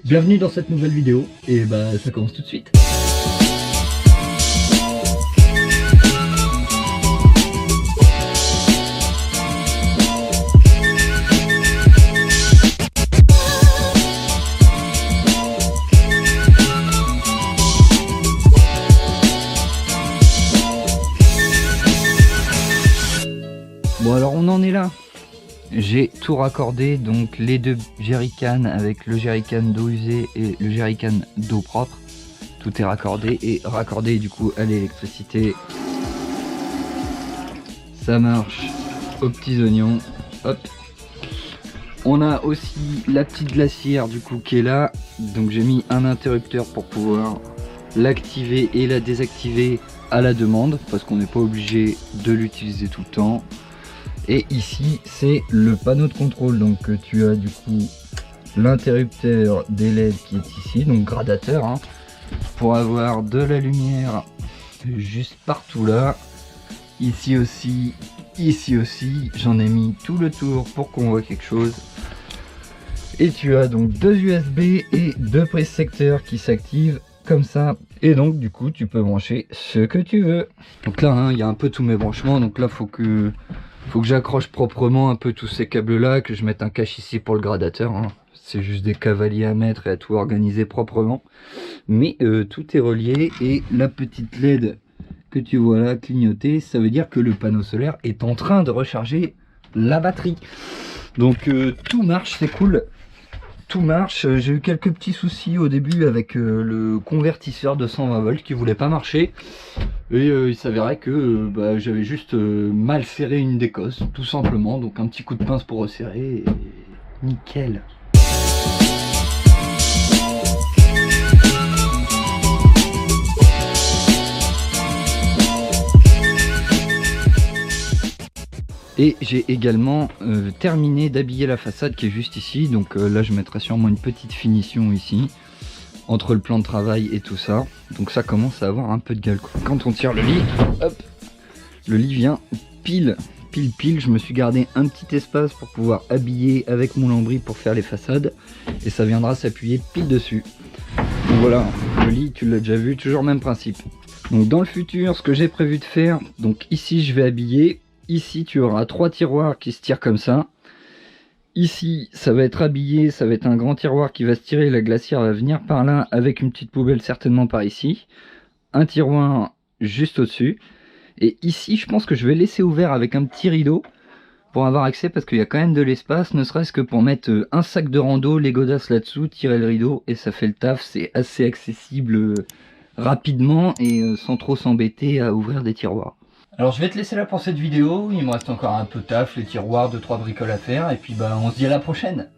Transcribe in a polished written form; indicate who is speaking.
Speaker 1: Bienvenue dans cette nouvelle vidéo, et bah ça commence tout de suite. Bon alors on en est là. J'ai tout raccordé, donc les deux jerrycans avec le jerrycan d'eau usée et le jerrycan d'eau propre. Tout est raccordé et raccordé du coup à l'électricité. Ça marche aux petits oignons. Hop. On a aussi la petite glacière du coup qui est là. Donc j'ai mis un interrupteur pour pouvoir l'activer et la désactiver à la demande, parce qu'on n'est pas obligé de l'utiliser tout le temps. Et ici c'est le panneau de contrôle, donc tu as du coup l'interrupteur des LED qui est ici, donc gradateur hein, pour avoir de la lumière juste partout là. Ici aussi, j'en ai mis tout le tour pour qu'on voit quelque chose. Et tu as donc deux USB et deux prises secteurs qui s'activent comme ça. Et donc du coup tu peux brancher ce que tu veux. Donc là hein, il y a un peu tous mes branchements, donc là faut que j'accroche proprement un peu tous ces câbles là, que je mette un cache ici pour le gradateur hein. C'est juste des cavaliers à mettre et à tout organiser proprement, mais tout est relié. Et la petite LED que tu vois là clignoter, ça veut dire que le panneau solaire est en train de recharger la batterie. Donc tout marche, c'est cool, tout marche. J'ai eu quelques petits soucis au début avec le convertisseur de 120 volts qui voulait pas marcher. Et il s'avérait que j'avais juste mal serré une décosse, tout simplement. Donc un petit coup de pince pour resserrer et nickel. Et j'ai également terminé d'habiller la façade qui est juste ici. Donc là je mettrai sûrement une petite finition ici entre le plan de travail et tout ça. Donc ça commence à avoir un peu de gueule quoi. Quand on tire le lit, hop, le lit vient pile. Je me suis gardé un petit espace pour pouvoir habiller avec mon lambris pour faire les façades, et ça viendra s'appuyer pile dessus. Donc voilà, le lit tu l'as déjà vu, toujours même principe. Donc dans le futur, ce que j'ai prévu de faire, donc ici je vais habiller. Ici tu auras 3 tiroirs qui se tirent comme ça. Ici ça va être habillé, ça va être un grand tiroir qui va se tirer, la glacière va venir par là avec une petite poubelle certainement par ici. Un tiroir juste au-dessus. Et ici je pense que je vais laisser ouvert avec un petit rideau pour avoir accès, parce qu'il y a quand même de l'espace, ne serait-ce que pour mettre un sac de rando, les godasses là-dessous, tirer le rideau et ça fait le taf. C'est assez accessible rapidement et sans trop s'embêter à ouvrir des tiroirs. Alors je vais te laisser là pour cette vidéo, il me reste encore un peu de taf, les tiroirs, 2-3 bricoles à faire, et puis on se dit à la prochaine.